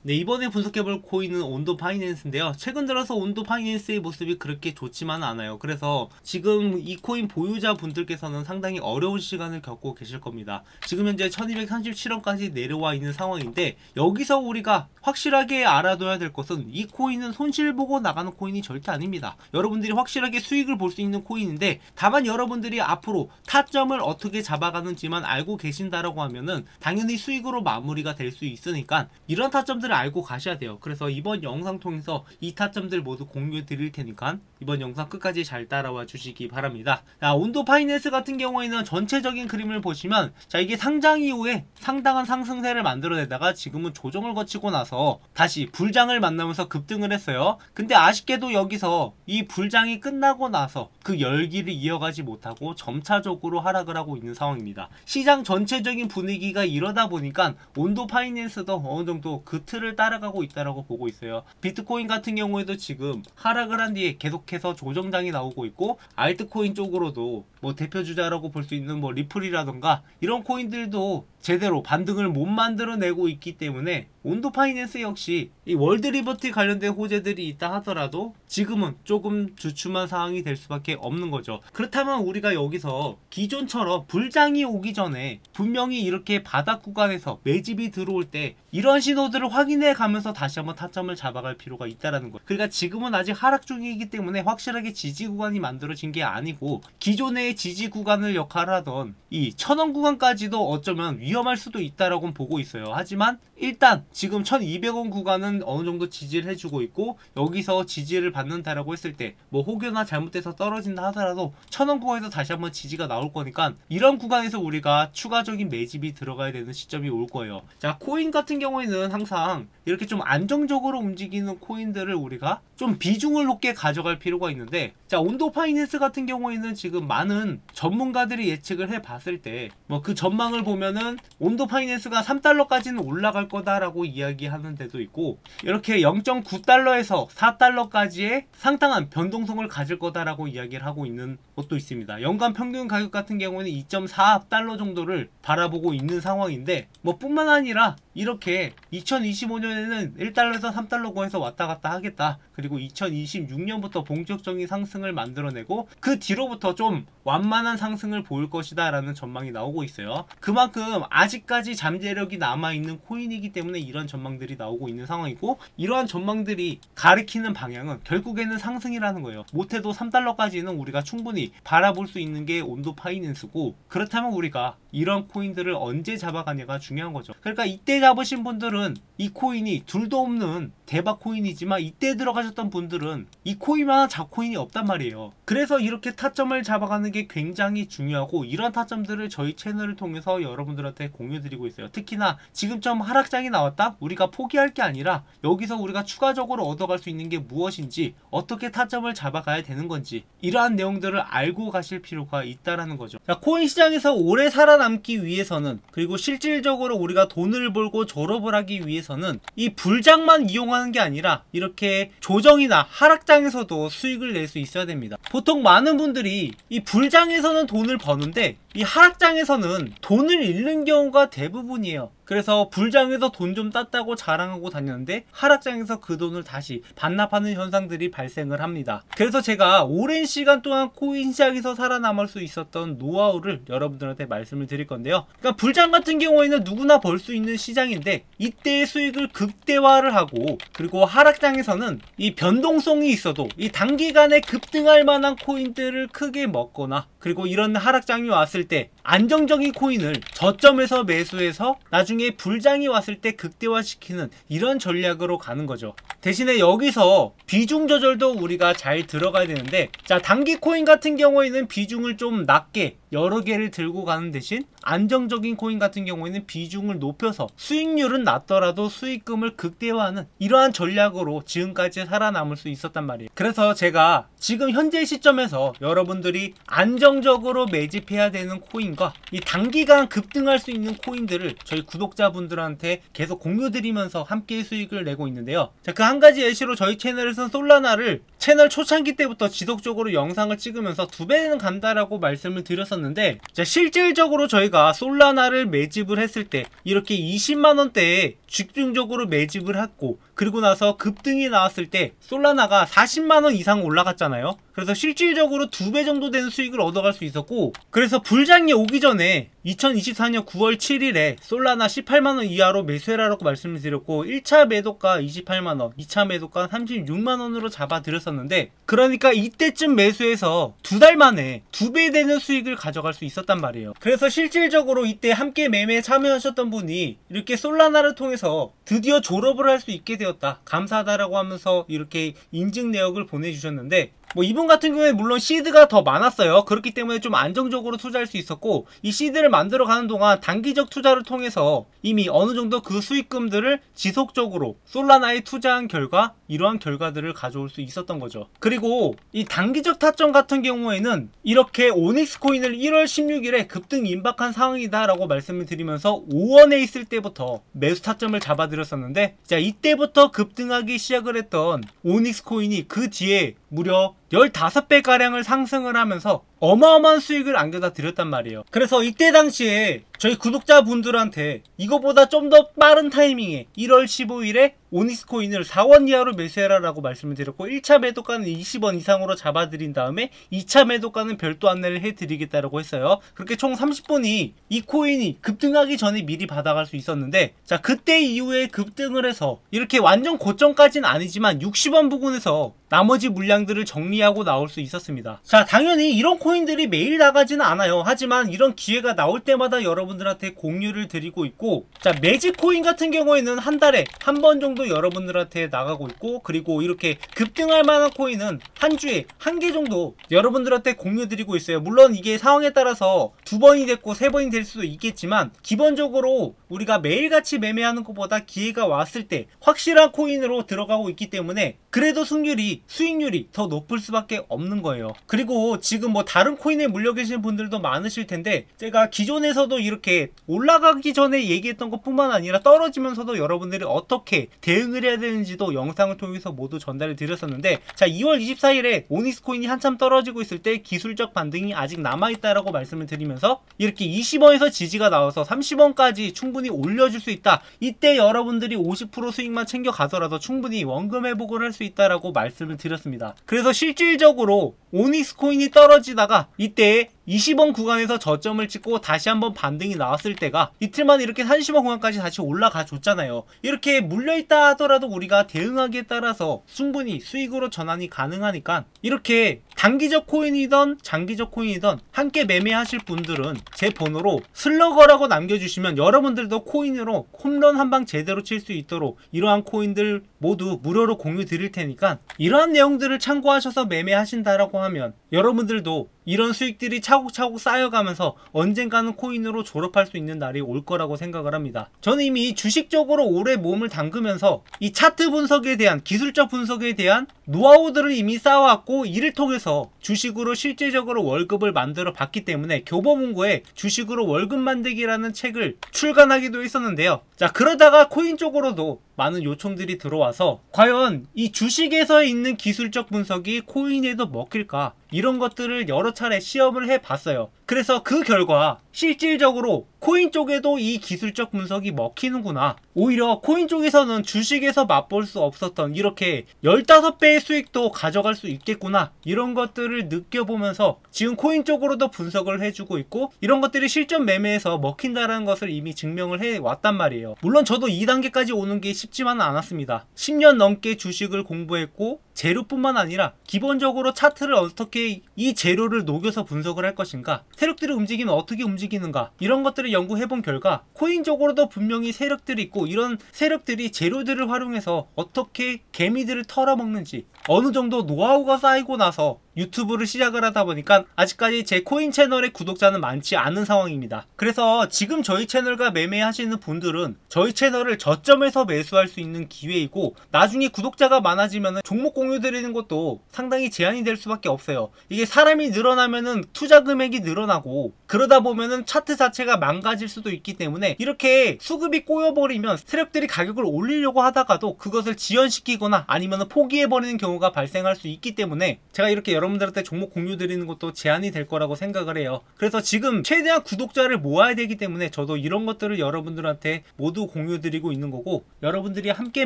네, 이번에 분석해볼 코인은 온도 파이낸스인데요. 최근 들어서 온도 파이낸스의 모습이 그렇게 좋지만은 않아요. 그래서 지금 이 코인 보유자 분들께서는 상당히 어려운 시간을 겪고 계실 겁니다. 지금 현재 1237원까지 내려와 있는 상황인데, 여기서 우리가 확실하게 알아둬야 될 것은 이 코인은 손실 보고 나가는 코인이 절대 아닙니다. 여러분들이 확실하게 수익을 볼 수 있는 코인인데, 다만 여러분들이 앞으로 타점을 어떻게 잡아가는지만 알고 계신다라고 하면은 당연히 수익으로 마무리가 될 수 있으니까 이런 타점들을 알고 가셔야 돼요. 그래서 이번 영상 통해서 이 타점들 모두 공유해 드릴 테니까 이번 영상 끝까지 잘 따라와 주시기 바랍니다. 자, 온도 파이낸스 같은 경우에는 전체적인 그림을 보시면, 자, 이게 상장 이후에 상당한 상승세를 만들어내다가 지금은 조정을 거치고 나서 다시 불장을 만나면서 급등을 했어요. 근데 아쉽게도 여기서 이 불장이 끝나고 나서 그 열기를 이어가지 못하고 점차적으로 하락을 하고 있는 상황입니다. 시장 전체적인 분위기가 이러다 보니까 온도 파이낸스도 어느 정도 그 틀을 따라가고 있다라고 보고 있어요. 비트코인 같은 경우에도 지금 하락을 한 뒤에 계속해서 조정장이 나오고 있고, 알트코인 쪽으로도 뭐 대표 주자라고 볼 수 있는 뭐 리플이라던가 이런 코인들도 제대로 반등을 못 만들어내고 있기 때문에 온도 파이낸스 역시 이 월드 리버티 관련된 호재들이 있다 하더라도 지금은 조금 주춤한 상황이 될 수밖에 없는 거죠. 그렇다면 우리가 여기서 기존처럼 불장이 오기 전에 분명히 이렇게 바닥 구간에서 매집이 들어올 때 이런 신호들을 확인해 가면서 다시 한번 타점을 잡아갈 필요가 있다라는 거예요. 그러니까 지금은 아직 하락 중이기 때문에 확실하게 지지 구간이 만들어진 게 아니고, 기존의 지지 구간을 역할하던 이 1000원 구간까지도 어쩌면 위험할 수도 있다라고 보고 있어요. 하지만 일단 지금 1200원 구간은 어느 정도 지지를 해주고 있고, 여기서 지지를 받는다라고 했을 때 뭐 혹여나 잘못돼서 떨어진다 하더라도 1000원 구간에서 다시 한번 지지가 나올 거니까 이런 구간에서 우리가 추가적인 매집이 들어가야 되는 시점이 올 거예요. 자, 코인 같은 경우에는 항상 이렇게 좀 안정적으로 움직이는 코인들을 우리가 좀 비중을 높게 가져갈 필요가 있는데, 자, 온도 파이낸스 같은 경우에는 지금 많은 전문가들이 예측을 해 봤을 때 뭐 그 전망을 보면은 온도 파이낸스가 3달러까지는 올라갈 거다라고 이야기하는 데도 있고, 이렇게 0.9달러에서 4달러까지의 상당한 변동성을 가질 거다라고 이야기를 하고 있는 것도 있습니다. 연간 평균 가격 같은 경우는 2.4달러 정도를 바라보고 있는 상황인데, 뭐 뿐만 아니라 이렇게 2025년에는 1달러에서 3달러 거에서 왔다 갔다 하겠다, 그리고 2026년부터 본격적인 상승을 만들어내고 그 뒤로부터 좀 완만한 상승을 보일 것이다 라는 전망이 나오고 있어요. 그만큼 아직까지 잠재력이 남아있는 코인이기 때문에 이런 전망들이 나오고 있는 상황이고, 이러한 전망들이 가리키는 방향은 결국에는 상승이라는 거예요. 못해도 3달러까지는 우리가 충분히 바라볼 수 있는 게 온도 파이낸스고, 그렇다면 우리가 이런 코인들을 언제 잡아가냐가 중요한 거죠. 그러니까 이때 잡으신 분들은 이 코인이 둘도 없는 대박 코인이지만, 이때 들어가셨던 분들은 이 코인만한 잡코인이 없단 말이에요. 그래서 이렇게 타점을 잡아가는 게 굉장히 중요하고, 이런 타점들을 저희 채널을 통해서 여러분들한테 공유드리고 있어요. 특히나 지금처럼 하락장이 나왔다? 우리가 포기할 게 아니라 여기서 우리가 추가적으로 얻어갈 수 있는 게 무엇인지, 어떻게 타점을 잡아가야 되는 건지, 이러한 내용들을 알고 가실 필요가 있다라는 거죠. 자, 코인 시장에서 오래 살아남기 위해서는, 그리고 실질적으로 우리가 돈을 벌고 졸업을 하기 위해서는 이 불장만 이용하는 게 아니라 이렇게 조정이나 하락장에서도 수익을 낼 수 있어야 됩니다. 보통 많은 분들이 이 불장에서는 돈을 버는데 이 하락장에서는 돈을 잃는 경우가 대부분이에요. 그래서 불장에서 돈 좀 땄다고 자랑하고 다녔는데 하락장에서 그 돈을 다시 반납하는 현상들이 발생을 합니다. 그래서 제가 오랜 시간 동안 코인 시장에서 살아남을 수 있었던 노하우를 여러분들한테 말씀을 드릴 건데요. 그러니까 불장 같은 경우에는 누구나 벌 수 있는 시장인데, 이때의 수익을 극대화를 하고, 그리고 하락장에서는 이 변동성이 있어도 이 단기간에 급등할 만한 코인들을 크게 먹거나, 그리고 이런 하락장이 왔을 때 안정적인 코인을 저점에서 매수해서 나중에 불장이 왔을 때 극대화시키는 이런 전략으로 가는 거죠. 대신에 여기서 비중 조절도 우리가 잘 들어가야 되는데, 자, 단기 코인 같은 경우에는 비중을 좀 낮게 여러 개를 들고 가는 대신 안정적인 코인 같은 경우에는 비중을 높여서 수익률은 낮더라도 수익금을 극대화하는 이러한 전략으로 지금까지 살아남을 수 있었단 말이에요. 그래서 제가 지금 현재 시점에서 여러분들이 안정적으로 매집해야 되는 코인과 이 단기간 급등할 수 있는 코인들을 저희 구독자분들한테 계속 공유드리면서 함께 수익을 내고 있는데요. 자, 그 한 가지 예시로 저희 채널에서는 솔라나를 채널 초창기 때부터 지속적으로 영상을 찍으면서 2배는 간다라고 말씀을 드렸었는데, 자, 실질적으로 저희가 솔라나를 매집을 했을 때 이렇게 20만원대에 집중적으로 매집을 했고, 그리고 나서 급등이 나왔을 때 솔라나가 40만원 이상 올라갔잖아요. 그래서 실질적으로 2배 정도 되는 수익을 얻어갈 수 있었고, 그래서 불장이 오기 전에 2024년 9월 7일에 솔라나 18만원 이하로 매수해라라고 말씀을 드렸고, 1차 매도가 28만원, 2차 매도가 36만원으로 잡아드렸었는데, 그러니까 이때쯤 매수해서 2달 만에 2배 되는 수익을 가져갈 수 있었단 말이에요. 그래서 실질적으로 이때 함께 매매에 참여하셨던 분이 이렇게 솔라나를 통해서 드디어 졸업을 할 수 있게 되었다, 감사하다라고 하면서 이렇게 인증 내역을 보내주셨는데, 뭐 이분 같은 경우에 물론 시드가 더 많았어요. 그렇기 때문에 좀 안정적으로 투자할 수 있었고, 이 시드를 만들어 가는 동안 단기적 투자를 통해서 이미 어느 정도 그 수익금들을 지속적으로 솔라나에 투자한 결과 이러한 결과들을 가져올 수 있었던 거죠. 그리고 이 단기적 타점 같은 경우에는 이렇게 오닉스 코인을 1월 16일에 급등 임박한 상황이다 라고 말씀을 드리면서 5원에 있을 때부터 매수 타점을 잡아드렸었는데, 자, 이때부터 급등하기 시작을 했던 오닉스 코인이 그 뒤에 무려 15배 가량을 상승을 하면서 어마어마한 수익을 안겨다 드렸단 말이에요. 그래서 이때 당시에 저희 구독자분들한테 이거보다 좀 더 빠른 타이밍에 1월 15일에 오닉스 코인을 4원 이하로 매수해라 라고 말씀을 드렸고, 1차 매도가는 20원 이상으로 잡아드린 다음에 2차 매도가는 별도 안내를 해드리겠다라고 했어요. 그렇게 총 30분이 이 코인이 급등하기 전에 미리 받아갈 수 있었는데, 자, 그때 이후에 급등을 해서 이렇게 완전 고점까지는 아니지만 60원 부근에서 나머지 물량들을 정리하고 나올 수 있었습니다. 자, 당연히 이런 코인들이 매일 나가지는 않아요. 하지만 이런 기회가 나올 때마다 여러분들한테 공유를 드리고 있고, 자, 매직 코인 같은 경우에는 한 달에 한 번 정도 여러분들한테 나가고 있고, 그리고 이렇게 급등할 만한 코인은 한 주에 한 개 정도 여러분들한테 공유 드리고 있어요. 물론 이게 상황에 따라서 2번이 됐고 3번이 될 수도 있겠지만, 기본적으로 우리가 매일같이 매매하는 것보다 기회가 왔을 때 확실한 코인으로 들어가고 있기 때문에 그래도 수익률이 더 높을 수밖에 없는 거예요. 그리고 지금 뭐 다른 코인에 물려 계신 분들도 많으실 텐데, 제가 기존에서도 이렇게 올라가기 전에 얘기했던 것 뿐만 아니라 떨어지면서도 여러분들이 어떻게 대응을 해야 되는지도 영상을 통해서 모두 전달을 드렸었는데, 자, 2월 24일에 오닉스 코인이 한참 떨어지고 있을 때 기술적 반등이 아직 남아있다라고 말씀을 드리면서 이렇게 20원에서 지지가 나와서 30원까지 충분히 올려줄 수 있다, 이때 여러분들이 50% 수익만 챙겨 가더라도 충분히 원금 회복을 할 수 있다라고 말씀을 드렸습니다. 그래서 실질적으로 오닉스 코인이 떨어지다가 이때 20원 구간에서 저점을 찍고 다시 한번 반등이 나왔을 때가 이틀만 이렇게 30원 구간까지 다시 올라가 줬잖아요. 이렇게 물려있다 하더라도 우리가 대응하기에 따라서 충분히 수익으로 전환이 가능하니까, 이렇게 단기적 코인이든 장기적 코인이든 함께 매매하실 분들은 제 번호로 슬러거라고 남겨주시면 여러분들도 코인으로 홈런 한 방 제대로 칠 수 있도록 이러한 코인들 모두 무료로 공유 드릴 테니까, 이러한 내용들을 참고하셔서 매매하신다라고 하면 여러분들도 이런 수익들이 차곡차곡 쌓여가면서 언젠가는 코인으로 졸업할 수 있는 날이 올 거라고 생각을 합니다. 저는 이미 주식적으로 오래 몸을 담그면서 이 차트 분석에 대한, 기술적 분석에 대한 노하우들을 이미 쌓아왔고, 이를 통해서 주식으로 실질적으로 월급을 만들어 봤기 때문에 교보문고에 주식으로 월급 만들기라는 책을 출간하기도 했었는데요. 자, 그러다가 코인 쪽으로도 많은 요청들이 들어와서 과연 이 주식에서 있는 기술적 분석이 코인에도 먹힐까, 이런 것들을 여러 차례 시험을 해봤어요. 그래서 그 결과 실질적으로 코인 쪽에도 이 기술적 분석이 먹히는구나, 오히려 코인 쪽에서는 주식에서 맛볼 수 없었던 이렇게 15배의 수익도 가져갈 수 있겠구나, 이런 것들을 느껴보면서 지금 코인 쪽으로도 분석을 해주고 있고, 이런 것들이 실전 매매에서 먹힌다는 것을 이미 증명을 해왔단 말이에요. 물론 저도 2단계까지 오는 게 쉽지만은 않았습니다. 10년 넘게 주식을 공부했고, 재료뿐만 아니라 기본적으로 차트를 어떻게 이 재료를 녹여서 분석을 할 것인가, 세력들이 움직이면 어떻게 움직이는가, 이런 것들을 연구해본 결과 코인적으로도 분명히 세력들이 있고, 이런 세력들이 재료들을 활용해서 어떻게 개미들을 털어먹는지 어느 정도 노하우가 쌓이고 나서 유튜브를 시작을 하다 보니까 아직까지 제 코인 채널의 구독자는 많지 않은 상황입니다. 그래서 지금 저희 채널과 매매하시는 분들은 저희 채널을 저점에서 매수할 수 있는 기회이고, 나중에 구독자가 많아지면 종목 공유 드리는 것도 상당히 제한이 될 수밖에 없어요. 이게 사람이 늘어나면은 투자 금액이 늘어나고, 그러다 보면은 차트 자체가 망가질 수도 있기 때문에 이렇게 수급이 꼬여버리면 세력들이 가격을 올리려고 하다가도 그것을 지연시키거나 아니면 포기해버리는 경우가 발생할 수 있기 때문에 제가 이렇게 여러분들한테 종목 공유 드리는 것도 제한이 될 거라고 생각을 해요. 그래서 지금 최대한 구독자를 모아야 되기 때문에 저도 이런 것들을 여러분들한테 모두 공유 드리고 있는 거고, 여러분들이 함께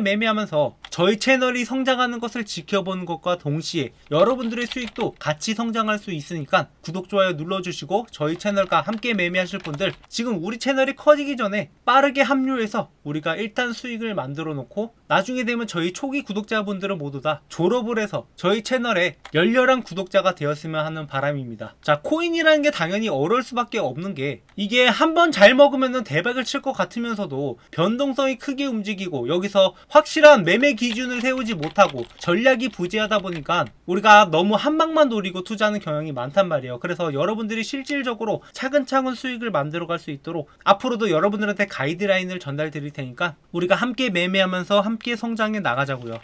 매매하면서 저희 채널이 성장하는 것을 지켜보는 것과 동시에 여러분들의 수익도 같이 성장할 수 있으니까 구독, 좋아요 눌러주시고 저희 채널과 함께 매매하실 분들, 지금 우리 채널이 커지기 전에 빠르게 합류해서 우리가 일단 수익을 만들어 놓고 나중에 되면 저희 초기 구독자분들은 모두 다 졸업을 해서 저희 채널에 열렬한 구독자가 되었으면 하는 바람입니다. 자, 코인이라는 게 당연히 어려울 수밖에 없는 게, 이게 한번 잘 먹으면 대박을 칠 것 같으면서도 변동성이 크게 움직이고 여기서 확실한 매매 기준을 세우지 못하고 전략이 부재하다 보니까 우리가 너무 한 방만 노리고 투자하는 경향이 많단 말이에요. 그래서 여러분들이 실질적으로 차근차근 수익을 만들어 갈 수 있도록 앞으로도 여러분들한테 가이드라인을 전달 드릴 테니까 우리가 함께 매매하면서 함께 성장해 나가자고요.